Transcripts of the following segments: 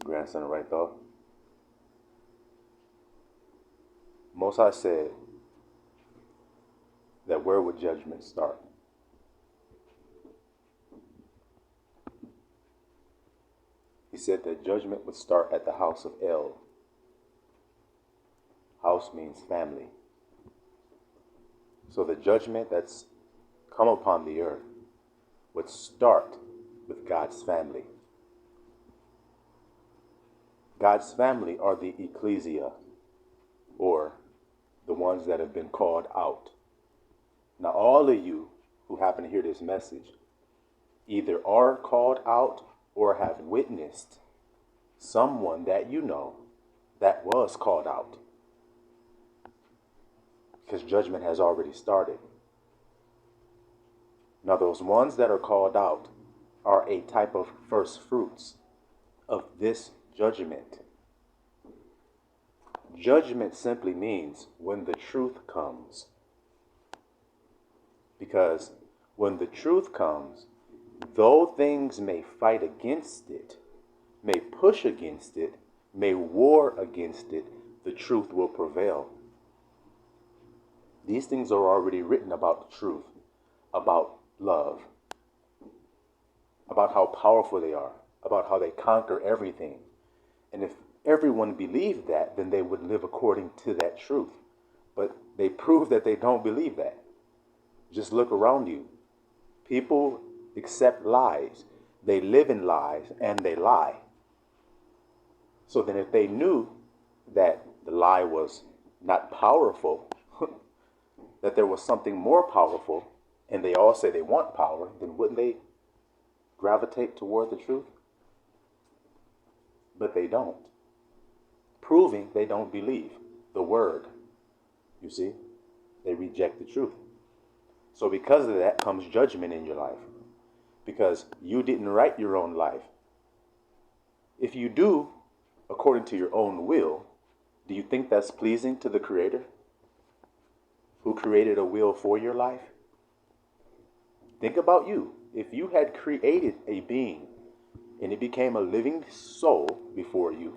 Grandson, right thought. Most High said that where would judgment start? He said that judgment would start at the house of El. House means family. So the judgment that's come upon the earth would start with God's family. God's family are the ecclesia, or the ones that have been called out. Now, all of you who happen to hear this message either are called out or have witnessed someone that you know that was called out, because judgment has already started. Now, those ones that are called out are a type of first fruits of this judgment. Judgment simply means when the truth comes. Because when the truth comes, though things may fight against it, may push against it, may war against it, the truth will prevail. These things are already written about the truth, about love, about how powerful they are, about how they conquer everything. And if everyone believed that, then they would live according to that truth. But they prove that they don't believe that. Just look around you. People accept lies. They live in lies and they lie. So then if they knew that the lie was not powerful, that there was something more powerful, and they all say they want power, then wouldn't they gravitate toward the truth? But they don't. Proving they don't believe the word. You see? They reject the truth. So because of that comes judgment in your life. Because you didn't write your own life. If you do, according to your own will, do you think that's pleasing to the Creator, who created a will for your life? Think about you. If you had created a being and it became a living soul before you,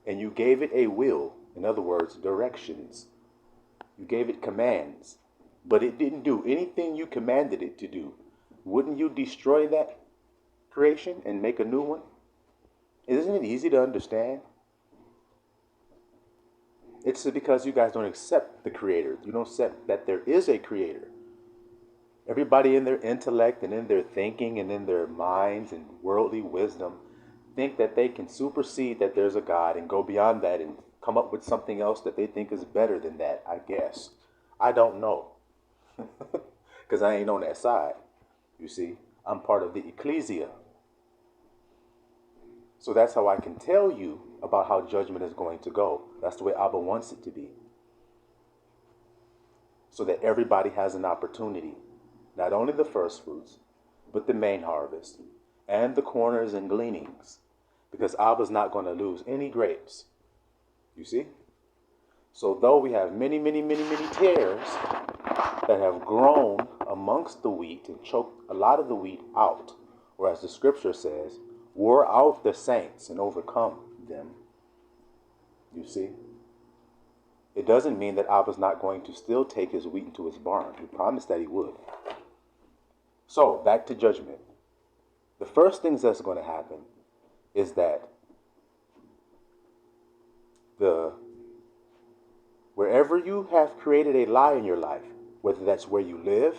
and you gave it a will, in other words, directions, you gave it commands, but it didn't do anything you commanded it to do, wouldn't you destroy that creation and make a new one? Isn't it easy to understand? It's because you guys don't accept the Creator. You don't accept that there is a Creator. Everybody in their intellect and in their thinking and in their minds and worldly wisdom think that they can supersede that there's a God and go beyond that and come up with something else that they think is better than that, I guess. I don't know. Because I ain't on that side. You see, I'm part of the ecclesia. So that's how I can tell you about how judgment is going to go. That's the way Abba wants it to be. So that everybody has an opportunity. Not only the first fruits, but the main harvest. And the corners and gleanings. Because Abba's not going to lose any grapes. You see? So though we have many, many, many, many tares that have grown amongst the wheat and choked a lot of the wheat out, or as the scripture says, wore out the saints and overcome them. You see? It doesn't mean that Abba's not going to still take his wheat into his barn. He promised that he would. So, back to judgment. The first things that's going to happen is that wherever you have created a lie in your life, whether that's where you live,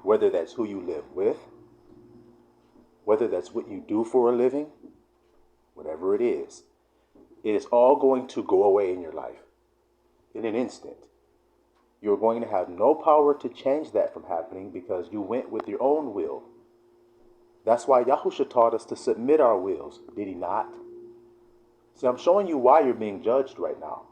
whether that's who you live with, whether that's what you do for a living, whatever it is all going to go away in your life in an instant. You're going to have no power to change that from happening because you went with your own will. That's why Yahusha taught us to submit our wills, did he not? See, I'm showing you why you're being judged right now.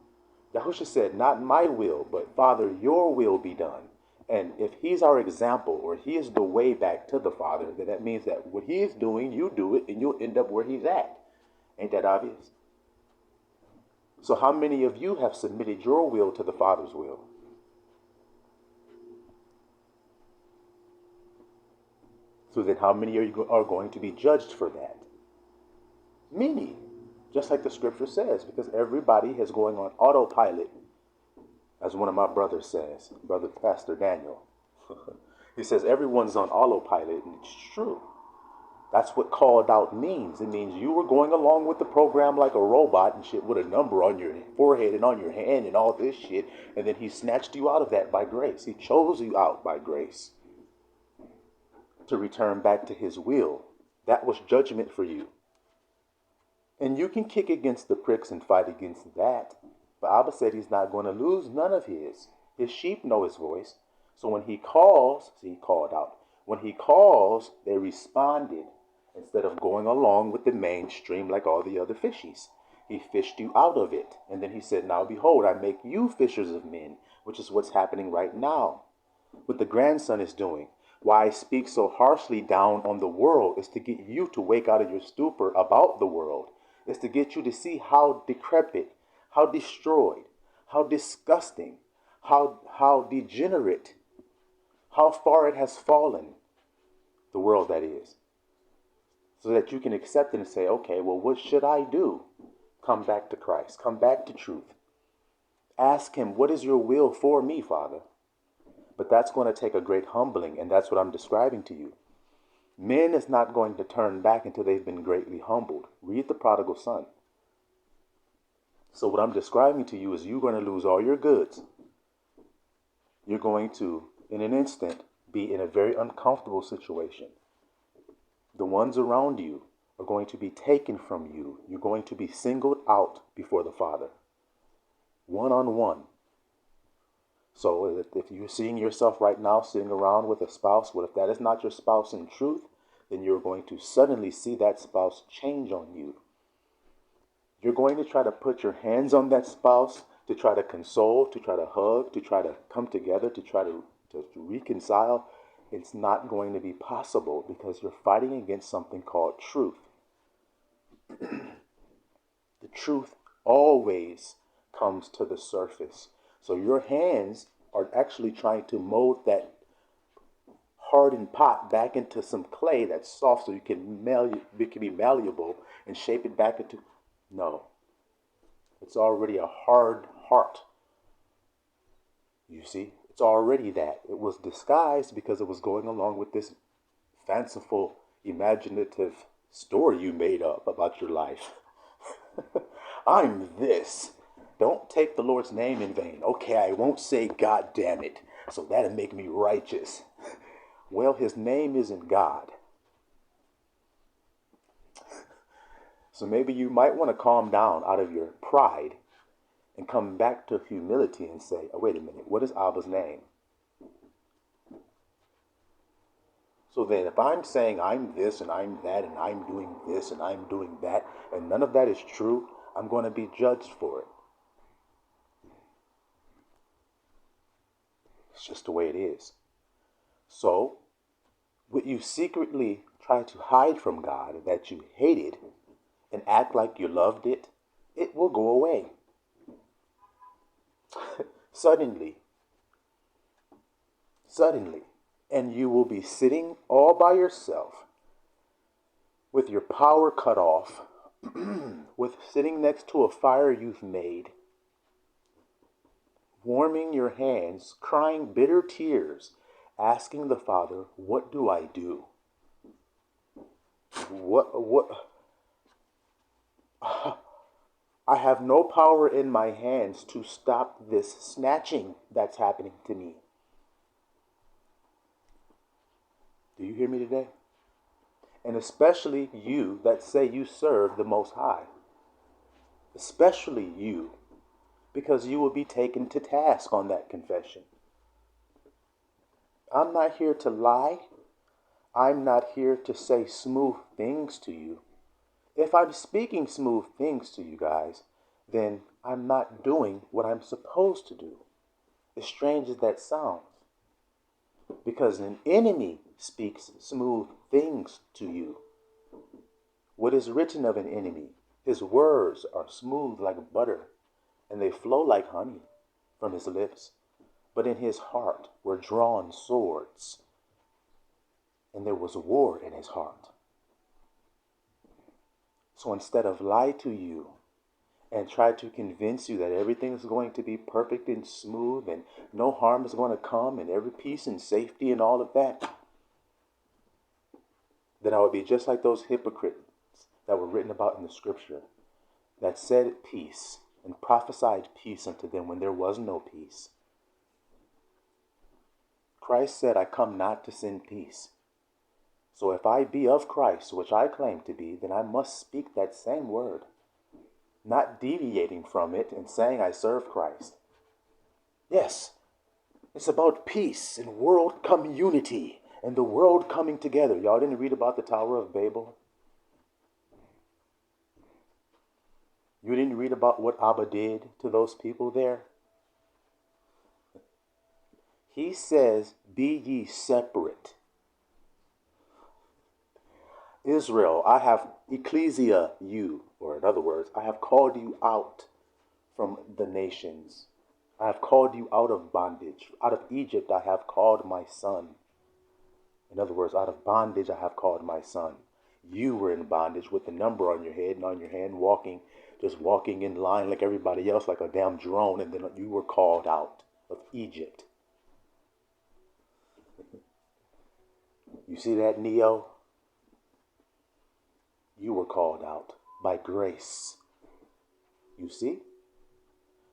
Yahusha said, not my will, but Father, your will be done. And if he's our example, or he is the way back to the Father, then that means that what he is doing, you do it, and you'll end up where he's at. Ain't that obvious? So how many of you have submitted your will to the Father's will? So then how many are going to be judged for that? Many. Just like the scripture says, because everybody is going on autopilot, as one of my brothers says, Brother Pastor Daniel. He says everyone's on autopilot, and it's true. That's what called out means. It means you were going along with the program like a robot and shit with a number on your forehead and on your hand and all this shit. And then he snatched you out of that by grace. He chose you out by grace to return back to his will. That was judgment for you. And you can kick against the pricks and fight against that. But Abba said he's not going to lose none of his. His sheep know his voice. So when he calls, see, he called out. When he calls, they responded. Instead of going along with the mainstream like all the other fishies, he fished you out of it. And then he said, now behold, I make you fishers of men, which is what's happening right now. What the grandson is doing. Why I speak so harshly down on the world is to get you to wake out of your stupor about the world. It's to get you to see how decrepit, how destroyed, how disgusting, how degenerate, how far it has fallen. The world, that is. So that you can accept it and say, okay, well, what should I do? Come back to Christ. Come back to truth. Ask him, what is your will for me, Father? But that's going to take a great humbling, and that's what I'm describing to you. Men is not going to turn back until they've been greatly humbled. Read the prodigal son. So what I'm describing to you is you're going to lose all your goods. You're going to, in an instant, be in a very uncomfortable situation. The ones around you are going to be taken from you. You're going to be singled out before the Father. One-on-one. So if you're seeing yourself right now sitting around with a spouse, well, if that is not your spouse in truth, then you're going to suddenly see that spouse change on you. You're going to try to put your hands on that spouse to try to console, to try to hug, to try to come together, to try to reconcile. It's not going to be possible because you're fighting against something called truth. The truth always comes to the surface. So your hands are actually trying to mold that hardened pot back into some clay that's soft so it can be malleable and shape it back into... No. It's already a hard heart. You see? It's already that. It was disguised because it was going along with this fanciful, imaginative story you made up about your life. I'm this. Don't take the Lord's name in vain. Okay, I won't say God damn it, so that'll make me righteous. Well, his name isn't God. So maybe you might want to calm down out of your pride and come back to humility and say, oh, wait a minute, what is Abba's name? So then if I'm saying I'm this and I'm that and I'm doing this and I'm doing that and none of that is true, I'm going to be judged for it. It's just the way it is. So what you secretly try to hide from God that you hated and act like you loved it, it will go away. Suddenly. And you will be sitting all by yourself with your power cut off, with sitting next to a fire you've made, warming your hands, crying bitter tears, asking the Father, what do I do? What? I have no power in my hands to stop this snatching that's happening to me. Do you hear me today? And especially you that say you serve the Most High. Especially you, because you will be taken to task on that confession. I'm not here to lie. I'm not here to say smooth things to you. If I'm speaking smooth things to you guys, then I'm not doing what I'm supposed to do. As strange as that sounds. Because an enemy speaks smooth things to you. What is written of an enemy? His words are smooth like butter, and they flow like honey from his lips. But in his heart were drawn swords, and there was war in his heart. So instead of lie to you and try to convince you that everything is going to be perfect and smooth and no harm is going to come and every peace and safety and all of that, then I would be just like those hypocrites that were written about in the scripture that said peace and prophesied peace unto them when there was no peace. Christ said, I come not to send peace. So if I be of Christ, which I claim to be, then I must speak that same word, not deviating from it and saying I serve Christ. Yes, it's about peace and world community and the world coming together. Y'all didn't read about the Tower of Babel? You didn't read about what Abba did to those people there? He says, be ye separate. Israel, I have ecclesia you, or in other words, I have called you out from the nations. I have called you out of bondage. Out of Egypt I have called my son. In other words, out of bondage I have called my son. You were in bondage with the number on your head and on your hand, just walking in line like everybody else, like a damn drone, and then you were called out of Egypt. You see that, Neo? You were called out by grace. You see?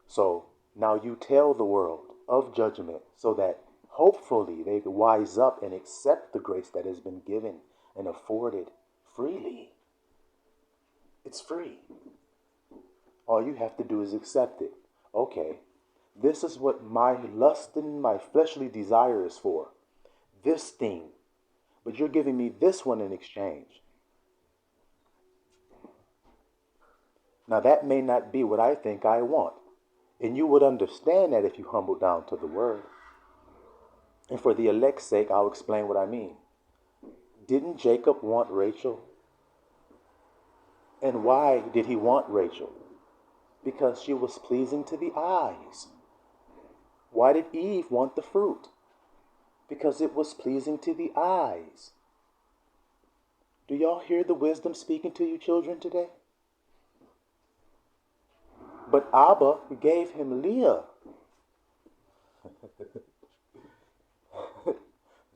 So now you tell the world of judgment so that hopefully they wise up and accept the grace that has been given and afforded freely. It's free. All you have to do is accept it. Okay, this is what my lust and my fleshly desire is for. This thing. But you're giving me this one in exchange. Now that may not be what I think I want. And you would understand that if you humble down to the word. And for the elect's sake, I'll explain what I mean. Didn't Jacob want Rachel? And why did he want Rachel? Because she was pleasing to the eyes. Why did Eve want the fruit? Because it was pleasing to the eyes. Do y'all hear the wisdom speaking to you children today? But Abba gave him Leah.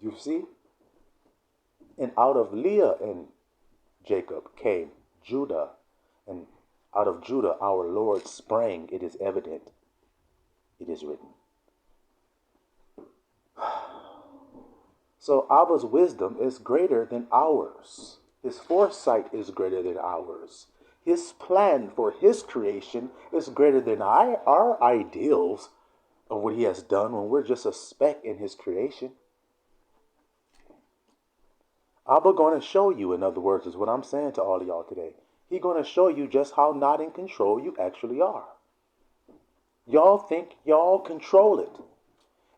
You see? And out of Leah and Jacob came Judah. And out of Judah our Lord sprang, it is evident. It is written. So Abba's wisdom is greater than ours. His foresight is greater than ours. His plan for his creation is greater than our ideals of what he has done when we're just a speck in his creation. Abba going to show you, in other words, is what I'm saying to all of y'all today. He's going to show you just how not in control you actually are. Y'all think y'all control it.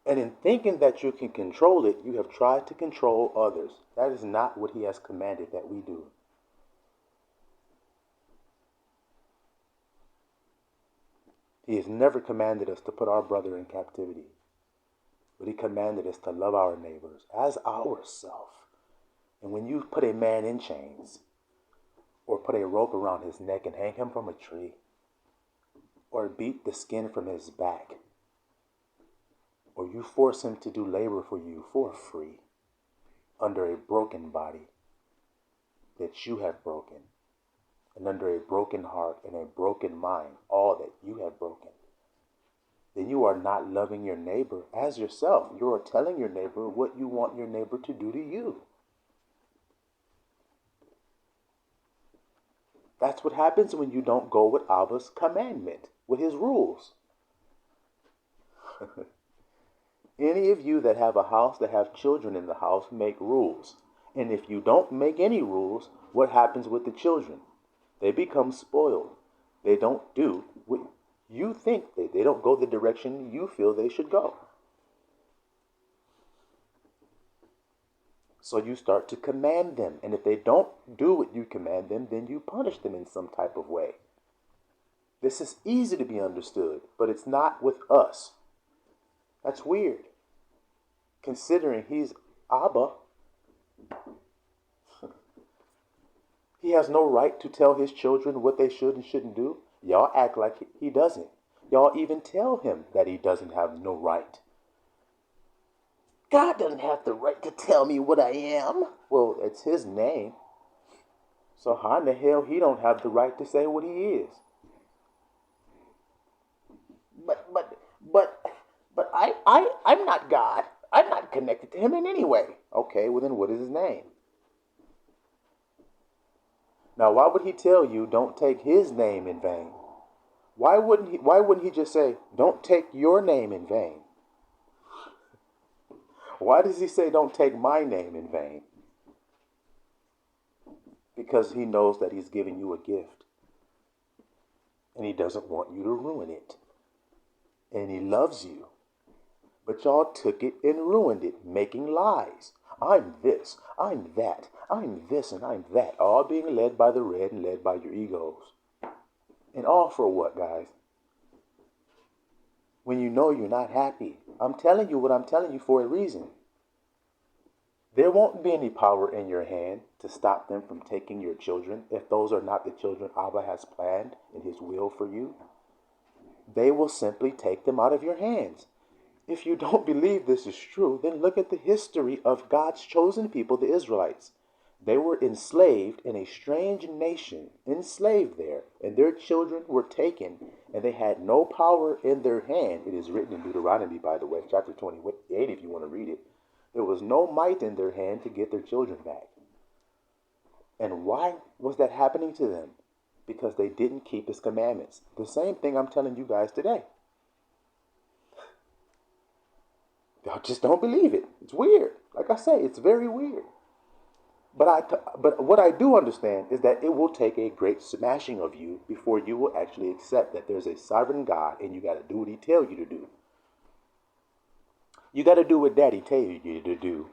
And in thinking that you can control it, you have tried to control others. That is not what he has commanded that we do. He has never commanded us to put our brother in captivity. But he commanded us to love our neighbors as ourselves. And when you put a man in chains, or put a rope around his neck and hang him from a tree, or beat the skin from his back, or you force him to do labor for you for free, under a broken body that you have broken, and under a broken heart and a broken mind, all that you have broken, then you are not loving your neighbor as yourself. You are telling your neighbor what you want your neighbor to do to you. That's what happens when you don't go with Abba's commandment, with his rules. Any of you that have a house, that have children in the house, make rules. And if you don't make any rules, what happens with the children? They become spoiled. They don't do what you think. They don't go the direction you feel they should go. So you start to command them. And if they don't do what you command them, then you punish them in some type of way. This is easy to be understood, but it's not with us. That's weird. Considering he's Abba. He has no right to tell his children what they should and shouldn't do. Y'all act like he doesn't. Y'all even tell him that he doesn't have no right. God doesn't have the right to tell me what I am. Well, it's his name. So how in the hell he don't have the right to say what he is? But but but I'm not God. I'm not connected to him in any way. Okay, well then what is his name? Now why would he tell you don't take his name in vain? Why wouldn't he just say, don't take your name in vain? Why does he say don't take my name in vain? Because he knows that he's giving you a gift. And he doesn't want you to ruin it. And he loves you. But y'all took it and ruined it, making lies. I'm this, I'm that, I'm this and I'm that, all being led by the red and led by your egos. And all for what, guys? When you know you're not happy. I'm telling you what I'm telling you for a reason. There won't be any power in your hand to stop them from taking your children if those are not the children Abba has planned in his will for you. They will simply take them out of your hands. If you don't believe this is true, then look at the history of God's chosen people, the Israelites. They were enslaved in a strange nation, enslaved there, and their children were taken, and they had no power in their hand. It is written in Deuteronomy, by the way, chapter 28, if you want to read it. There was no might in their hand to get their children back. And why was that happening to them? Because they didn't keep his commandments. The same thing I'm telling you guys today. Y'all just don't believe it. It's weird. Like I say, it's very weird. But what I do understand is that it will take a great smashing of you before you will actually accept that there's a sovereign God and you got to do what he tells you to do. You got to do what daddy tells you to do.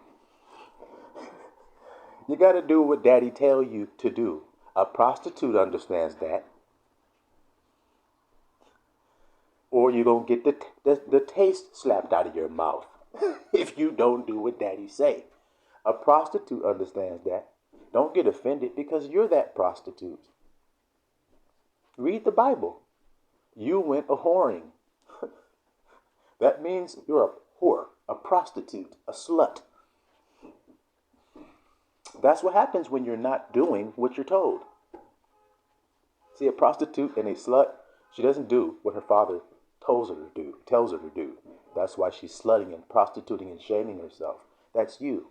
You got to do what daddy tells you to do. A prostitute understands that. Or you're going to get the taste slapped out of your mouth if you don't do what daddy say. A prostitute understands that. Don't get offended because you're that prostitute. Read the Bible. You went a whoring. That means you're a whore, a prostitute, a slut. That's what happens when you're not doing what you're told. See, a prostitute and a slut, she doesn't do what her father tells her to do. That's why she's slutting and prostituting and shaming herself. That's you.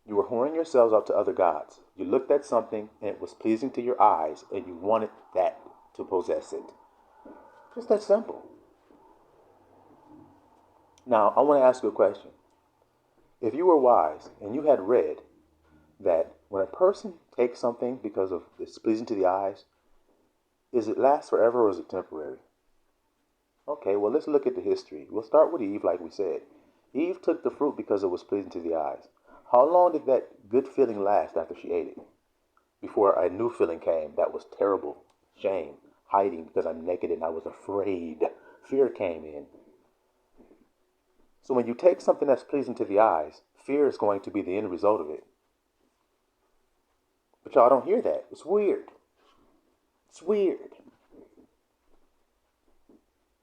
You were whoring yourselves out to other gods. You looked at something and it was pleasing to your eyes and you wanted that to possess it. Just that simple. Now, I want to ask you a question. If you were wise and you had read that when a person takes something because of it's pleasing to the eyes, is it lasts forever or is it temporary? Okay, well, let's look at the history. We'll start with Eve, like we said. Eve took the fruit because it was pleasing to the eyes. How long did that good feeling last after she ate it? Before a new feeling came that was terrible, shame, hiding because I'm naked and I was afraid. Fear came in. So when you take something that's pleasing to the eyes, fear is going to be the end result of it. But y'all don't hear that. It's weird. It's weird.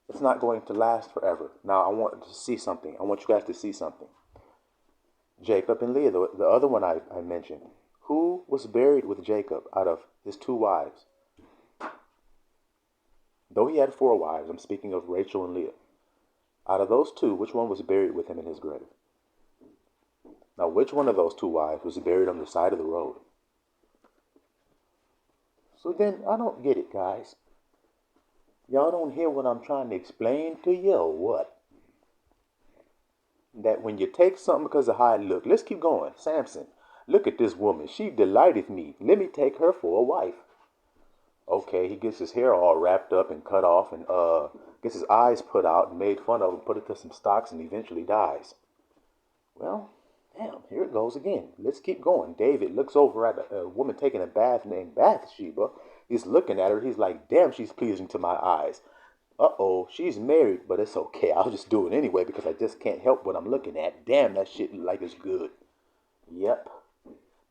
It's not going to last forever. Now, I want to see something. I want you guys to see something. Jacob and Leah, the other one I mentioned. Who was buried with Jacob out of his two wives? Though he had 4 wives, I'm speaking of Rachel and Leah. Out of those 2, which one was buried with him in his grave? Now, which one of those 2 wives was buried on the side of the road? So then, I don't get it, guys. Y'all don't hear what I'm trying to explain to you or what? That when you take something because of how it look, let's keep going. Samson, look at this woman. She delighteth me. Let me take her for a wife. Okay, he gets his hair all wrapped up and cut off and gets his eyes put out and made fun of and put it to some stocks and eventually dies. Well, damn, here it goes again. Let's keep going. David looks over at a woman taking a bath named Bathsheba. He's looking at her. He's like, damn, she's pleasing to my eyes. Uh-oh, she's married, but it's okay. I'll just do it anyway because I just can't help what I'm looking at. Damn, that shit like it's good. Yep.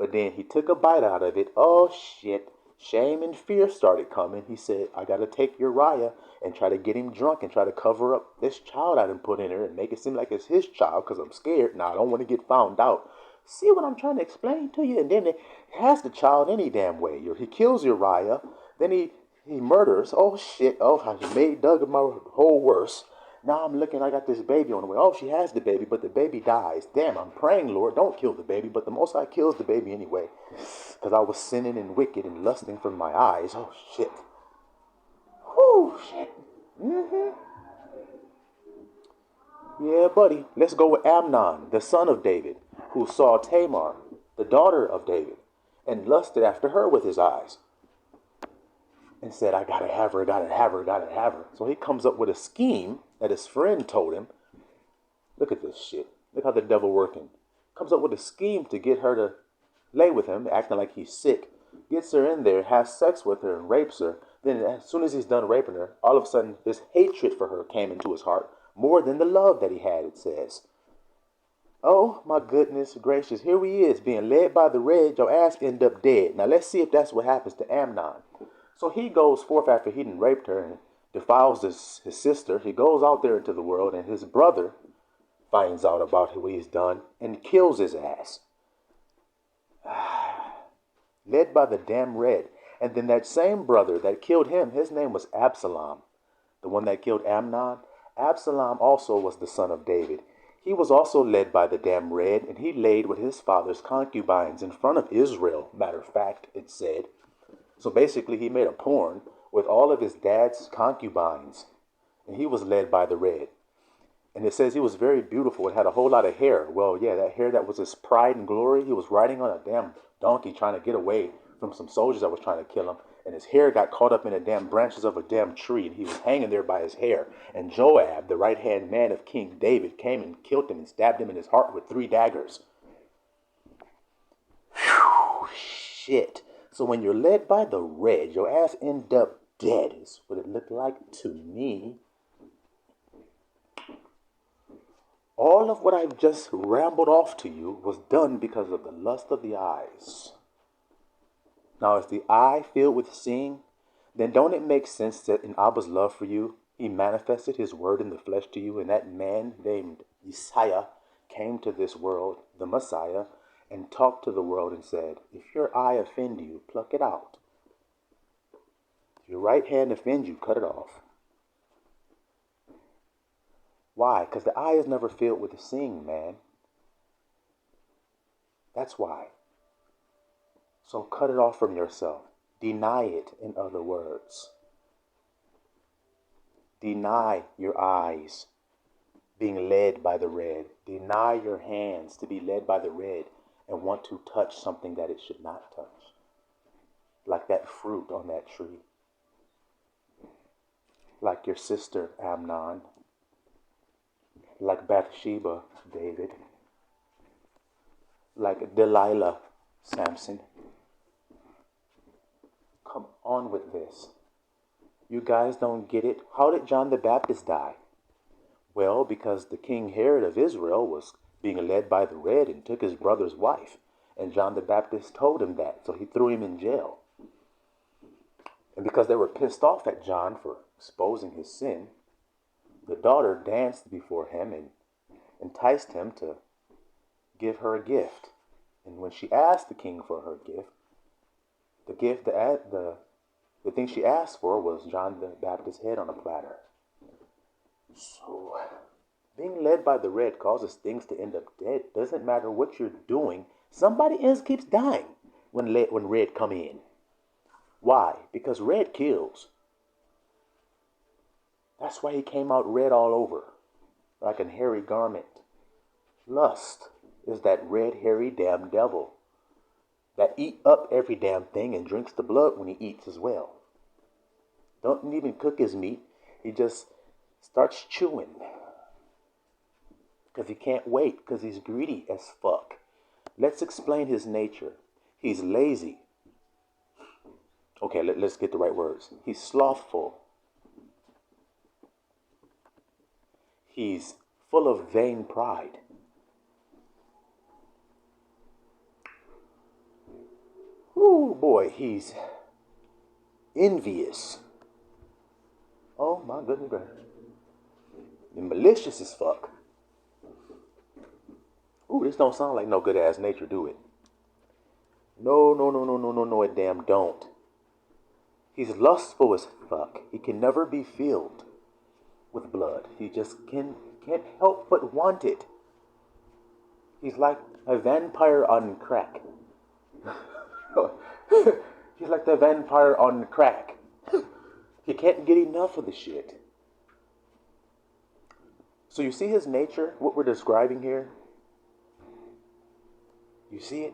But then he took a bite out of it. Oh shit. Shame and fear started coming. He said, I got to take Uriah and try to get him drunk and try to cover up this child I didn't put in her and make it seem like it's his child because I'm scared. Now, I don't want to get found out. See what I'm trying to explain to you? And then he has the child any damn way. He kills Uriah. Then he murders. Oh shit. Oh, how he made Doug my whole worse. Now I'm looking, I got this baby on the way. Oh, she has the baby, but the baby dies. Damn, I'm praying, Lord, don't kill the baby. But the Most High kills the baby anyway. Because I was sinning and wicked and lusting from my eyes. Oh, shit. Whoo, shit. Yeah, buddy. Let's go with Amnon, the son of David, who saw Tamar, the daughter of David, and lusted after her with his eyes. And said, I gotta have her, gotta have her, gotta have her. So he comes up with a scheme that his friend told him. Look at this shit. Look how the devil working. Comes up with a scheme to get her to lay with him, acting like he's sick. Gets her in there, has sex with her, and rapes her. Then as soon as he's done raping her, all of a sudden this hatred for her came into his heart. More than the love that he had, it says. Oh, my goodness gracious. Here he is, being led by the red. Your ass end up dead. Now let's see if that's what happens to Amnon. So he goes forth after he done raped her and defiles his sister. He goes out there into the world, and his brother finds out about what he's done and kills his ass. Led by the damn red. And then that same brother that killed him, his name was Absalom. The one that killed Amnon. Absalom also was the son of David. He was also led by the damn red, and he laid with his father's concubines in front of Israel. Matter of fact, it said. So basically, he made a porn with all of his dad's concubines, and he was led by the red. And it says he was very beautiful. It had a whole lot of hair. Well, yeah, that hair that was his pride and glory. He was riding on a damn donkey trying to get away from some soldiers that was trying to kill him. And his hair got caught up in the damn branches of a damn tree, and he was hanging there by his hair. And Joab, the right-hand man of King David, came and killed him and stabbed him in his heart with 3 daggers. Whew, shit. So when you're led by the red, your ass end up dead, is what it looked like to me. All of what I've just rambled off to you was done because of the lust of the eyes. Now, is the eye filled with seeing? Then don't it make sense that in Abba's love for you, he manifested his word in the flesh to you, and that man named Isaiah came to this world, the Messiah, and talked to the world and said, if your eye offend you, pluck it out. If your right hand offend you, cut it off. Why? Because the eye is never filled with seeing, man. That's why. So cut it off from yourself. Deny it, in other words. Deny your eyes being led by the red. Deny your hands to be led by the red and want to touch something that it should not touch. Like that fruit on that tree. Like your sister, Amnon. Like Bathsheba, David. Like Delilah, Samson. Come on with this. You guys don't get it. How did John the Baptist die? Well, because the King Herod of Israel was being led by the red and took his brother's wife. And John the Baptist told him that, so he threw him in jail. And because they were pissed off at John for exposing his sin, the daughter danced before him and enticed him to give her a gift. And when she asked the king for her gift, the thing she asked for was John the Baptist's head on a platter. So, being led by the red causes things to end up dead. Doesn't matter what you're doing. Somebody else keeps dying when red come in. Why? Because red kills. That's why he came out red all over, like a hairy garment. Lust is that red, hairy damn devil that eat up every damn thing and drinks the blood when he eats as well. Don't even cook his meat. He just starts chewing. Because he can't wait, because he's greedy as fuck. Let's explain his nature. He's lazy. Okay, let's get the right words. He's slothful. He's full of vain pride. Oh boy, he's envious. Oh my goodness gracious. And malicious as fuck. Ooh, this don't sound like no good ass nature, do it? No, no, no, no, no, no, no, it damn don't. He's lustful as fuck. He can never be filled with blood. He just can't help but want it. He's like a vampire on crack. He's like the vampire on crack. He can't get enough of the shit. So you see his nature, what we're describing here? You see it?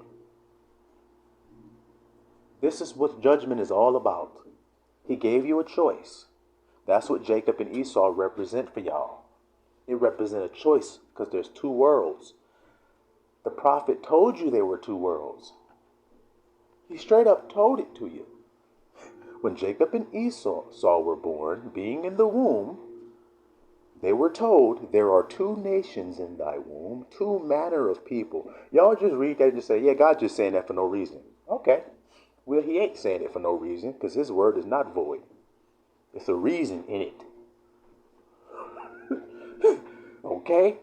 This is what judgment is all about. He gave you a choice. That's what Jacob and Esau represent for y'all. It represents a choice because there's two worlds. The prophet told you there were two worlds. He straight up told it to you. When Jacob and Esau were born, being in the womb, they were told there are two nations in thy womb, two manner of people. Y'all just read that and just say, yeah, God's just saying that for no reason. Okay. Well, he ain't saying it for no reason because his word is not void. It's a reason in it. Okay?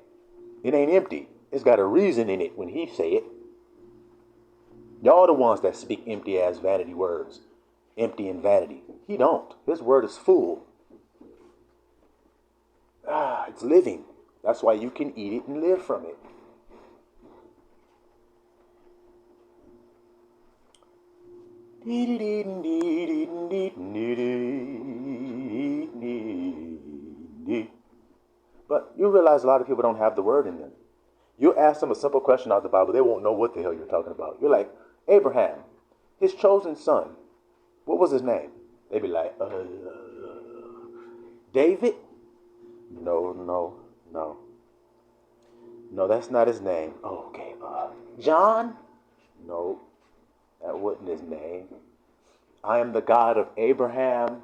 It ain't empty. It's got a reason in it when he say it. Y'all the ones that speak empty ass vanity words. Empty and vanity. He don't. His word is full. It's living. That's why you can eat it and live from it. But you realize a lot of people don't have the word in them. You ask them a simple question out of the Bible, they won't know what the hell you're talking about. You're like, Abraham, his chosen son, what was his name? They'd be like, David? No. No, that's not his name. Oh, okay. John? No, that wasn't his name. I am the God of Abraham.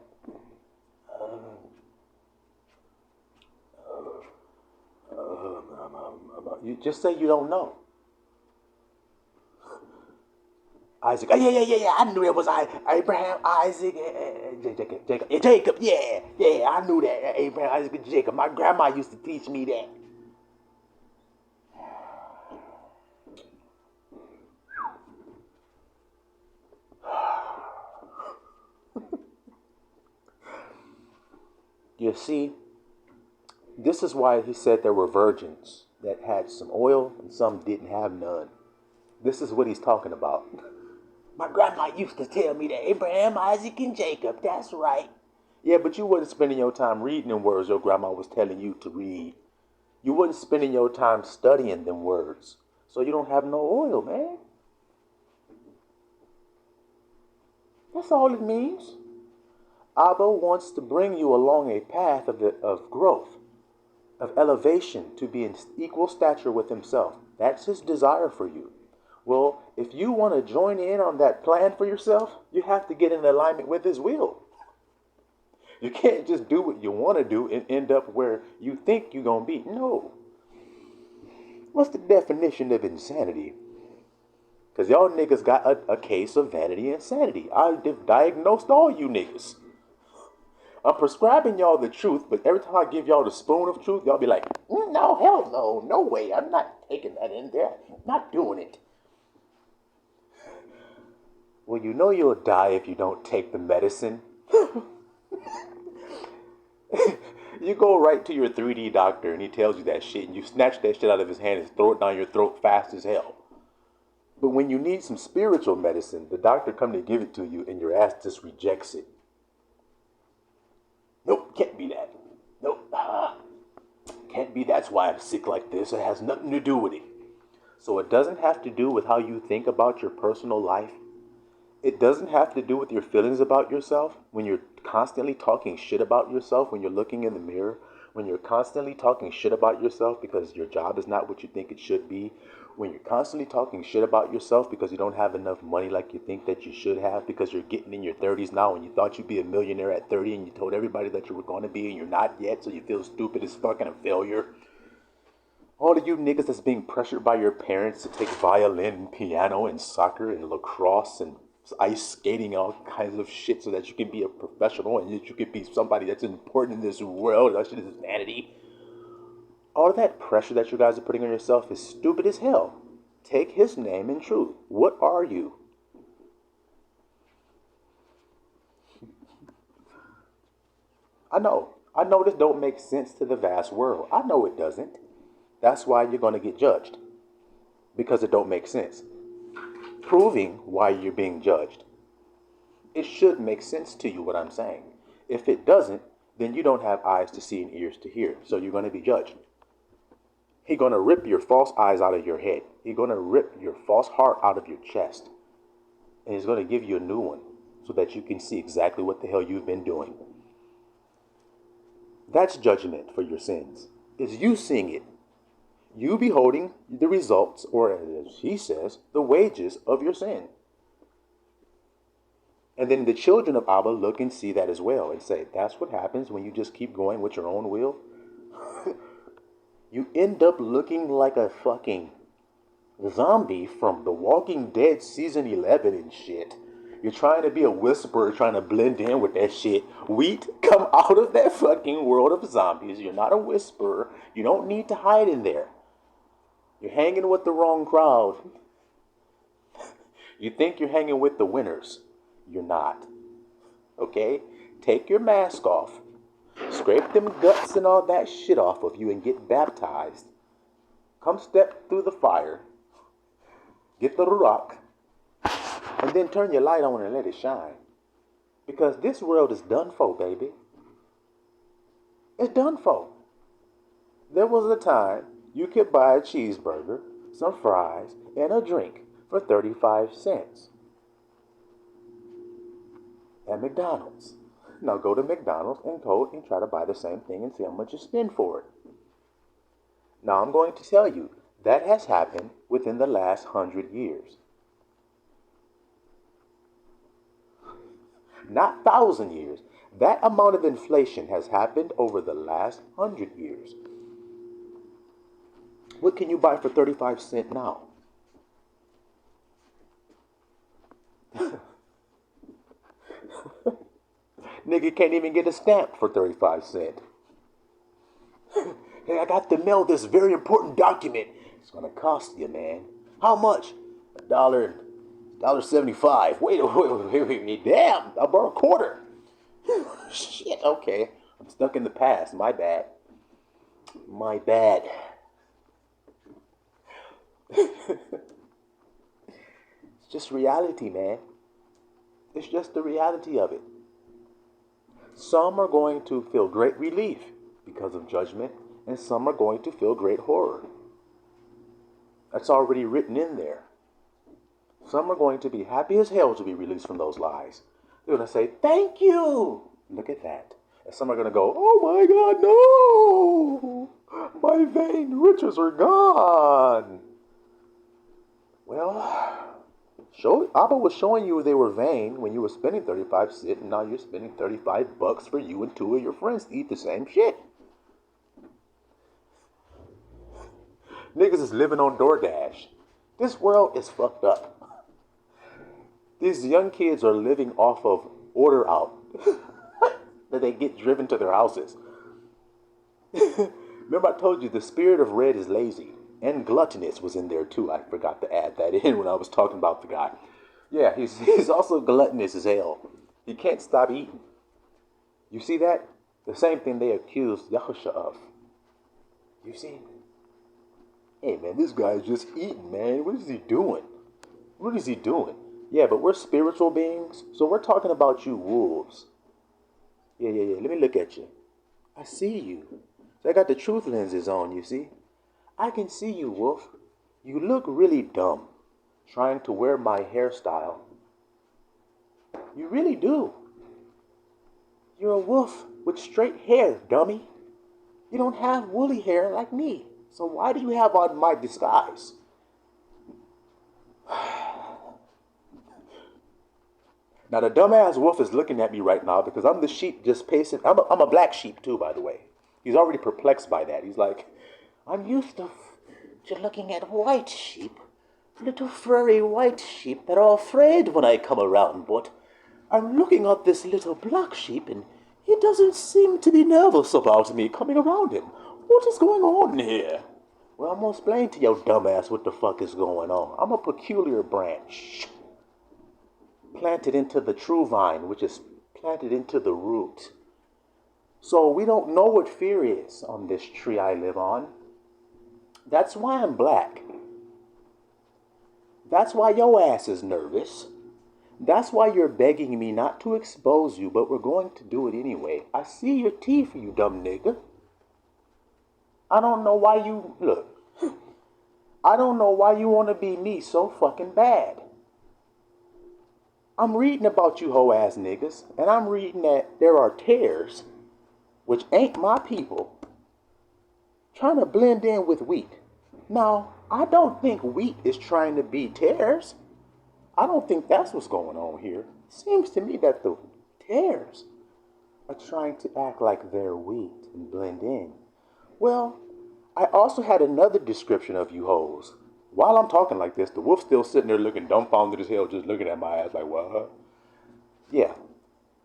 You just say you don't know. Isaac. Yeah. I knew it was Abraham, Isaac, Jacob. Yeah. I knew that. Abraham, Isaac, and Jacob. My grandma used to teach me that. You see, this is why he said there were virgins that had some oil and some didn't have none. This is what he's talking about. My grandma used to tell me that Abraham, Isaac, and Jacob, that's right. Yeah, but you wasn't spending your time reading them words your grandma was telling you to read. You wasn't spending your time studying them words. So you don't have no oil, man. That's all it means. Abba wants to bring you along a path of growth, of elevation, to be in equal stature with himself. That's his desire for you. Well, if you want to join in on that plan for yourself, you have to get in alignment with his will. You can't just do what you want to do and end up where you think you're going to be. No. What's the definition of insanity? Because y'all niggas got a case of vanity and insanity. I diagnosed all you niggas. I'm prescribing y'all the truth, but every time I give y'all the spoon of truth, y'all be like, no, hell no, no way. I'm not taking that in there. Not doing it. Well, you know you'll die if you don't take the medicine. You go right to your 3D doctor and he tells you that shit and you snatch that shit out of his hand and throw it down your throat fast as hell. But when you need some spiritual medicine, the doctor comes to give it to you and your ass just rejects it. Nope, can't be that. Nope, can't be that's why I'm sick like this. It has nothing to do with it. So it doesn't have to do with how you think about your personal life. It doesn't have to do with your feelings about yourself. When you're constantly talking shit about yourself, when you're looking in the mirror, when you're constantly talking shit about yourself because your job is not what you think it should be, when you're constantly talking shit about yourself because you don't have enough money like you think that you should have, because you're getting in your 30s now and you thought you'd be a millionaire at 30 and you told everybody that you were going to be and you're not yet, so you feel stupid as fucking a failure. All of you niggas that's being pressured by your parents to take violin and piano and soccer and lacrosse and ice skating, all kinds of shit, so that you can be a professional and that you can be somebody that's important in this world. That shit is vanity. All of that pressure that you guys are putting on yourself is stupid as hell. Take his name and truth. What are you? I know this don't make sense to the vast world. I know it doesn't. That's why you're going to get judged. Because it don't make sense. Proving why you're being judged. It should make sense to you what I'm saying. If it doesn't, then you don't have eyes to see and ears to hear. So you're going to be judged. He's going to rip your false eyes out of your head. He's going to rip your false heart out of your chest. And he's going to give you a new one so that you can see exactly what the hell you've been doing. That's judgment for your sins. It's you seeing it. You beholding the results, or as he says, the wages of your sin. And then the children of Abba look and see that as well and say, that's what happens when you just keep going with your own will. You end up looking like a fucking zombie from The Walking Dead season 11 and shit. You're trying to be a whisperer, trying to blend in with that shit. Wheat, come out of that fucking world of zombies. You're not a whisperer. You don't need to hide in there. You're hanging with the wrong crowd. You think you're hanging with the winners. You're not. Okay? Take your mask off. Scrape them guts and all that shit off of you and get baptized. Come step through the fire. Get the rock. And then turn your light on and let it shine. Because this world is done for, baby. It's done for. There was a time you could buy a cheeseburger, some fries, and a drink for 35 cents. At McDonald's. Now go to McDonald's and go and try to buy the same thing and see how much you spend for it. Now I'm going to tell you, that has happened within the last 100 years. Not 1,000 years. That amount of inflation has happened over the last 100 years. What can you buy for 35 cents now? Nigga can't even get a stamp for 35 cents. Hey, I got to mail this very important document. It's gonna cost you, man. How much? $1.75. Wait. Damn, I bought a quarter. Shit, okay. I'm stuck in the past. My bad. It's just reality, man. It's just the reality of it. Some are going to feel great relief because of judgment, and some are going to feel great horror. That's already written in there. Some are going to be happy as hell to be released from those lies. They're going to say, thank you. Look at that. And some are going to go, oh my God, no. My vain riches are gone. Well, Abba was showing you they were vain when you were spending 35 cents, and now you're spending $35 for you and two of your friends to eat the same shit. Niggas is living on DoorDash. This world is fucked up. These young kids are living off of order out that they get driven to their houses. Remember I told you the spirit of red is lazy. And gluttonous was in there too. I forgot to add that in when I was talking about the guy. Yeah, he's also gluttonous as hell. He can't stop eating. You see that? The same thing they accused Yahusha of. You see? Hey man, this guy's just eating, man. What is he doing? What is he doing? Yeah, but we're spiritual beings, so we're talking about you wolves. Yeah. Let me look at you. I see you. So I got the truth lenses on, you see? I can see you, wolf. You look really dumb trying to wear my hairstyle. You really do. You're a wolf with straight hair, dummy. You don't have woolly hair like me. So why do you have on my disguise? Now the dumbass wolf is looking at me right now because I'm the sheep just pacing. I'm a black sheep too, by the way. He's already perplexed by that. He's like, I'm used to looking at white sheep. little furry white sheep that are afraid when I come around, but I'm looking at this little black sheep and he doesn't seem to be nervous about me coming around him. What is going on here? Well, I'm gonna explain to your dumbass what the fuck is going on. I'm a peculiar branch planted into the true vine, which is planted into the root. So we don't know what fear is on this tree I live on. That's why I'm black. That's why your ass is nervous. That's why you're begging me not to expose you, but we're going to do it anyway. I see your teeth, you dumb nigga. I don't know why you, look, I don't know why you want to be me so fucking bad. I'm reading about you hoe ass niggas, and I'm reading that there are tares, which ain't my people, trying to blend in with wheat. Now, I don't think wheat is trying to be tares. I don't think that's what's going on here. It seems to me that the tares are trying to act like they're wheat and blend in. Well, I also had another description of you hoes. While I'm talking like this, the wolf's still sitting there looking dumbfounded as hell, just looking at my ass like, what? Yeah.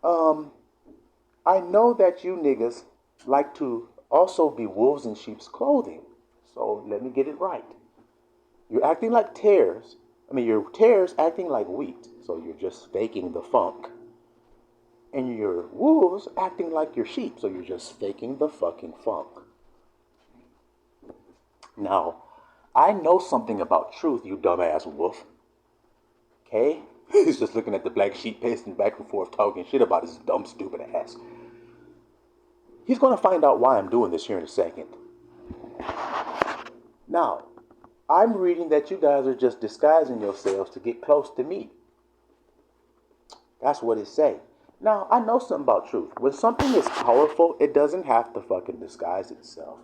I know that you niggas like to also be wolves in sheep's clothing. So let me get it right. You're acting like tares. Your tares acting like wheat. So you're just faking the funk. And your wolves acting like your sheep. So you're just faking the fucking funk. Now, I know something about truth, you dumbass wolf. Okay? He's just looking at the black sheep pacing back and forth talking shit about his dumb, stupid ass. He's going to find out why I'm doing this here in a second. Now, I'm reading that you guys are just disguising yourselves to get close to me. That's what it say. Now, I know something about truth. When something is powerful, it doesn't have to fucking disguise itself.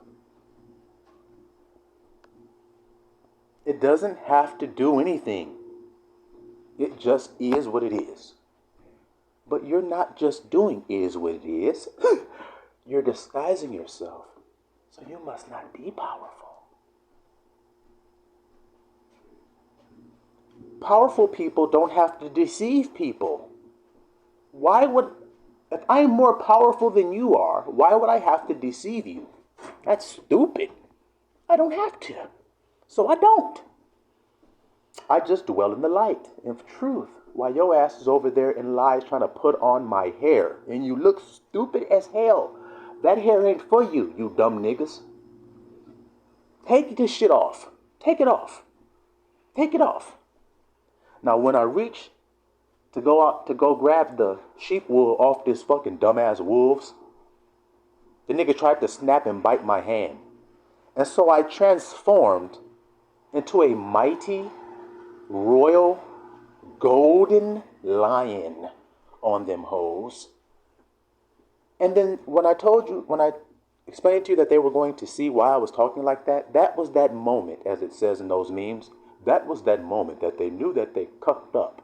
It doesn't have to do anything. It just is what it is. But you're not just doing is what it is. You're disguising yourself. So you must not be powerful. Powerful people don't have to deceive people. If I'm more powerful than you are, why would I have to deceive you? That's stupid. I don't have to. So I don't. I just dwell in the light of truth while your ass is over there in lies trying to put on my hair. And you look stupid as hell. That hair ain't for you, you dumb niggas. Take this shit off. Take it off. Take it off. Now when I reach to go grab the sheep wool off this fucking dumbass wolves, the nigga tried to snap and bite my hand. And so I transformed into a mighty, royal, golden lion on them hoes. And then when I explained to you that they were going to see why I was talking like that, that was that moment, as it says in those memes, that was that moment that they knew that they cucked up.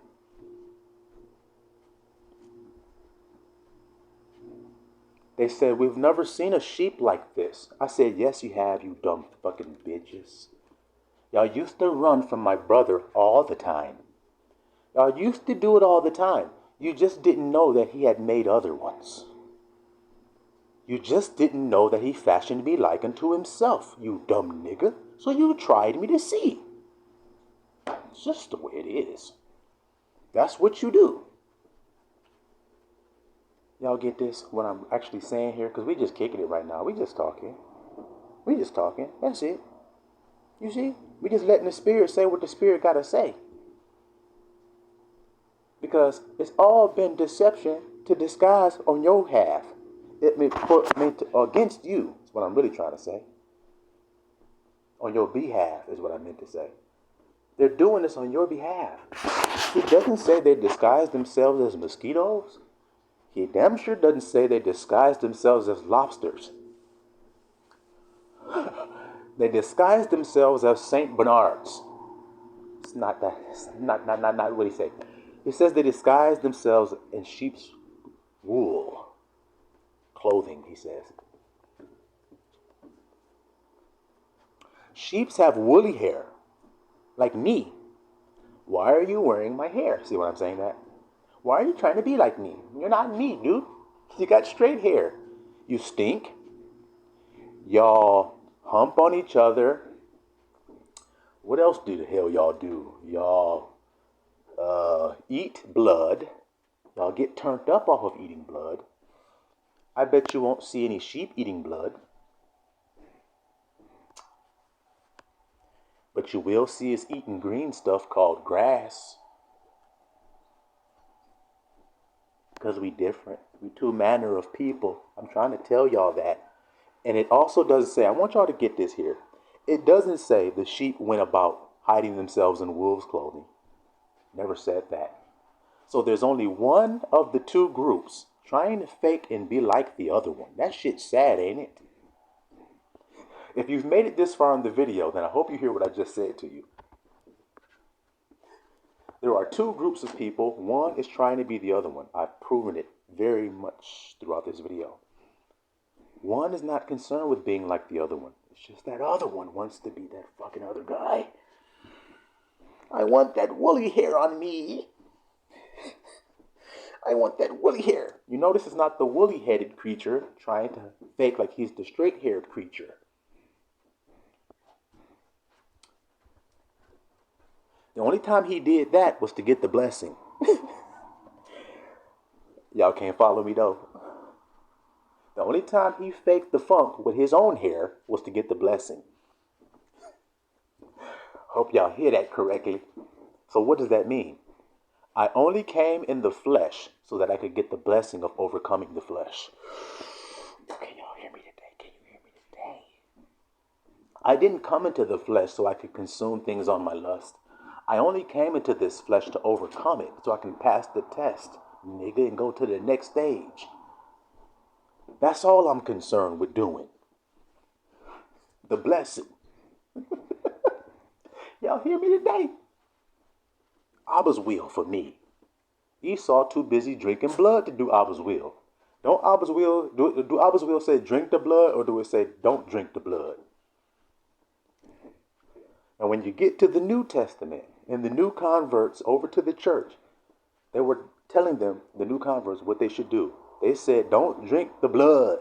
They said, we've never seen a sheep like this. I said, yes, you have, you dumb fucking bitches. Y'all used to run from my brother all the time. Y'all used to do it all the time. You just didn't know that he had made other ones. You just didn't know that he fashioned me like unto himself, you dumb nigga. So you tried me to see. It's just the way it is. That's what you do. Y'all get this, what I'm actually saying here? Because we just kicking it right now. We just talking. We just talking. That's it. You see? We just letting the Spirit say what the Spirit got to say. Because it's all been deception to disguise on your half. Against you is what I'm really trying to say. On your behalf is what I meant to say. They're doing this on your behalf. It doesn't say they disguise themselves as mosquitoes. He damn sure doesn't say they disguise themselves as lobsters. They disguise themselves as Saint Bernards. It's not that. It's not what he said. He says they disguise themselves in sheep's wool clothing. He says sheeps have woolly hair, like me. Why are you wearing my hair? See what I'm saying that? Why are you trying to be like me? You're not me, dude. You got straight hair. You stink. Y'all hump on each other. What else do the hell y'all do? Y'all eat blood. Y'all get turned up off of eating blood. I bet you won't see any sheep eating blood. But you will see us eating green stuff called grass. Because we different. We two manner of people. I'm trying to tell y'all that. And it also doesn't say, I want y'all to get this here. It doesn't say the sheep went about hiding themselves in wolves' clothing. Never said that. So there's only one of the two groups trying to fake and be like the other one. That shit's sad, ain't it? If you've made it this far in the video, then I hope you hear what I just said to you. There are two groups of people. One is trying to be the other one. I've proven it very much throughout this video. One is not concerned with being like the other one. It's just that other one wants to be that fucking other guy. I want that woolly hair on me. I want that woolly hair. You notice it's not the woolly-headed creature trying to fake like he's the straight-haired creature. The only time he did that was to get the blessing. Y'all can't follow me though. The only time he faked the funk with his own hair was to get the blessing. Hope y'all hear that correctly. So what does that mean? I only came in the flesh so that I could get the blessing of overcoming the flesh. Can y'all hear me today? Can you hear me today? I didn't come into the flesh so I could consume things on my lust. I only came into this flesh to overcome it so I can pass the test, nigga, and go to the next stage. That's all I'm concerned with doing. The blessing. Y'all hear me today? Abba's will for me. Esau too busy drinking blood to do Abba's will. Don't Abba's will do Abba's will say drink the blood, or do it say don't drink the blood? And when you get to the New Testament and the new converts over to the church, they were telling them, the new converts, what they should do. They said, don't drink the blood.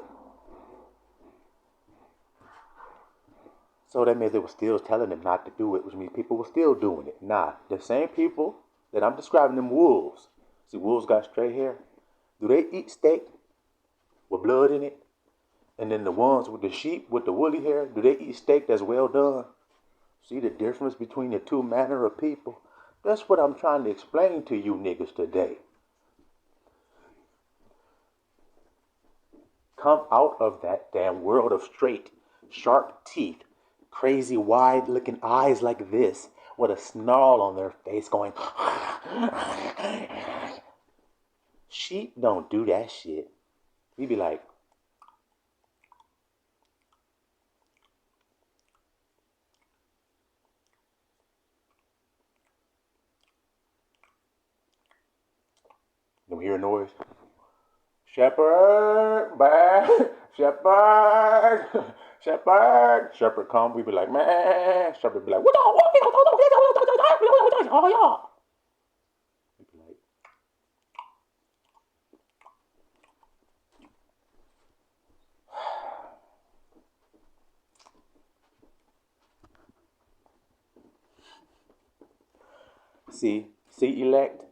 So that means they were still telling them not to do it, which means people were still doing it. Nah, the same people that I'm describing, them wolves. See, wolves got straight hair. Do they eat steak with blood in it? And then the ones with the sheep with the woolly hair, do they eat steak that's well done? See the difference between the two manner of people? That's what I'm trying to explain to you niggas today. Come out of that damn world of straight, sharp teeth, crazy wide looking eyes like this, with a snarl on their face going, sheep don't do that shit. We be like, you hear a noise? Shepherd, back, shepherd, shepherd. Shepherd come, we be like, man. Shepherd be like, what y'all? We be like, see, elect.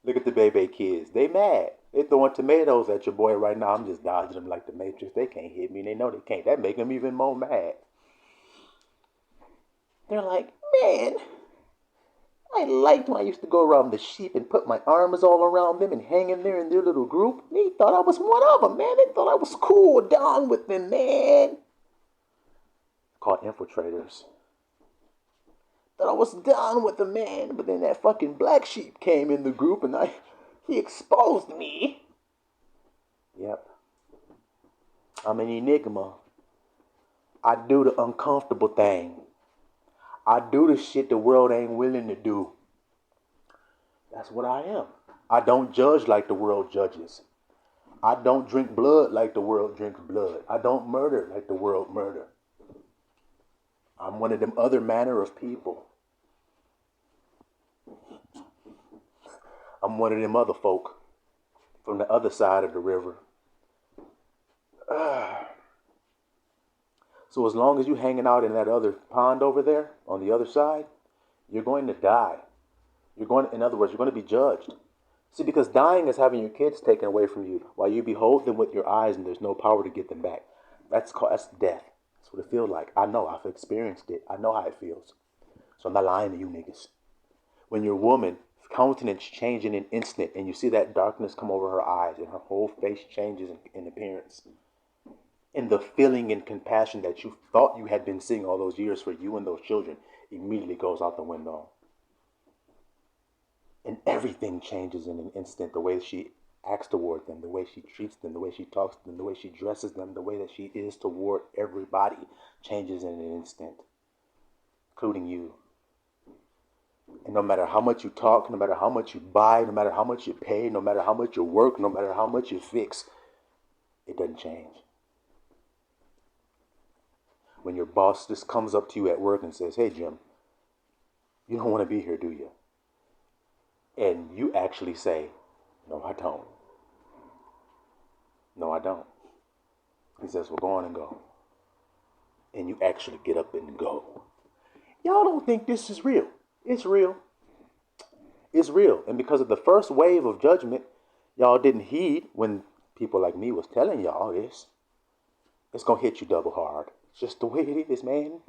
Look at the baby kids. They mad. They throwing tomatoes at your boy right now. I'm just dodging them like the Matrix. They can't hit me. They know they can't. That make them even more mad. They're like, man, I liked when I used to go around the sheep and put my arms all around them and hang in there in their little group. They thought I was one of them, man. They thought I was cool down with them, man. Called infiltrators. Thought I was down with them, man. But then that fucking black sheep came in the group and he exposed me. Yep. I'm an enigma. I do the uncomfortable thing. I do the shit the world ain't willing to do. That's what I am. I don't judge like the world judges. I don't drink blood like the world drinks blood. I don't murder like the world murder. I'm one of them other manner of people. I'm one of them other folk from the other side of the river. So as long as you're hanging out in that other pond over there on the other side, you're going to die. In other words, you're going to be judged. See, because dying is having your kids taken away from you while you behold them with your eyes and there's no power to get them back. That's death. That's what it feels like. I know. I've experienced it. I know how it feels. So I'm not lying to you niggas. When your woman countenance change in an instant and you see that darkness come over her eyes and her whole face changes in appearance, and the feeling and compassion that you thought you had been seeing all those years for you and those children immediately goes out the window. And everything changes in an instant. The way she acts toward them, the way she treats them, the way she talks to them, the way she dresses them, the way that she is toward everybody changes in an instant, including you. And no matter how much you talk, no matter how much you buy, no matter how much you pay, no matter how much you work, no matter how much you fix, it doesn't change. When your boss just comes up to you at work and says, "Hey, Jim, you don't want to be here, do you?" And you actually say, "No, I don't. No, I don't." He says, "Well, go on and go." And you actually get up and go. Y'all don't think this is real. It's real. It's real. And because of the first wave of judgment, y'all didn't heed when people like me was telling y'all this. It's going to hit you double hard. It's just the way it is, man.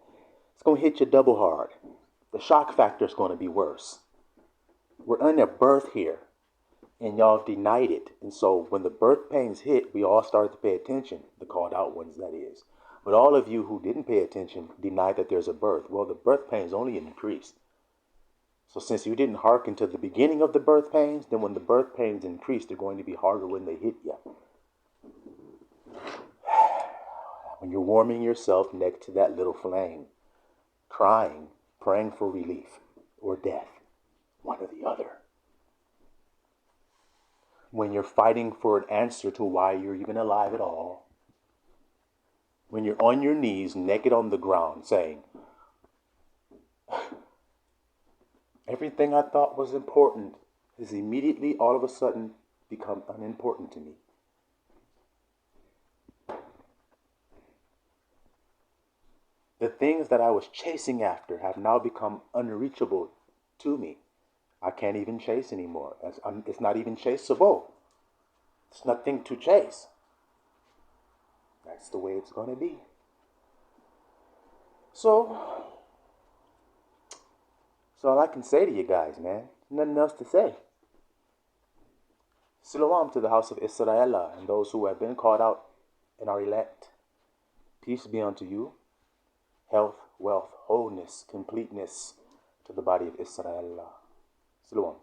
It's going to hit you double hard. The shock factor is going to be worse. We're in a birth here, and y'all denied it. And so when the birth pains hit, we all started to pay attention, the called out ones, that is. But all of you who didn't pay attention denied that there's a birth. Well, the birth pains only increased. So since you didn't hearken to the beginning of the birth pains, then when the birth pains increase, they're going to be harder when they hit you. When you're warming yourself next to that little flame, crying, praying for relief or death, one or the other. When you're fighting for an answer to why you're even alive at all. When you're on your knees, naked on the ground, saying, everything I thought was important has immediately, all of a sudden, become unimportant to me. The things that I was chasing after have now become unreachable to me. I can't even chase anymore. It's not even chaseable. It's nothing to chase. That's the way it's going to be. So all I can say to you guys, man, nothing else to say. Shalom to the house of Israel and those who have been called out and are elect. Peace be unto you. Health, wealth, wholeness, completeness to the body of Israel. Shalom.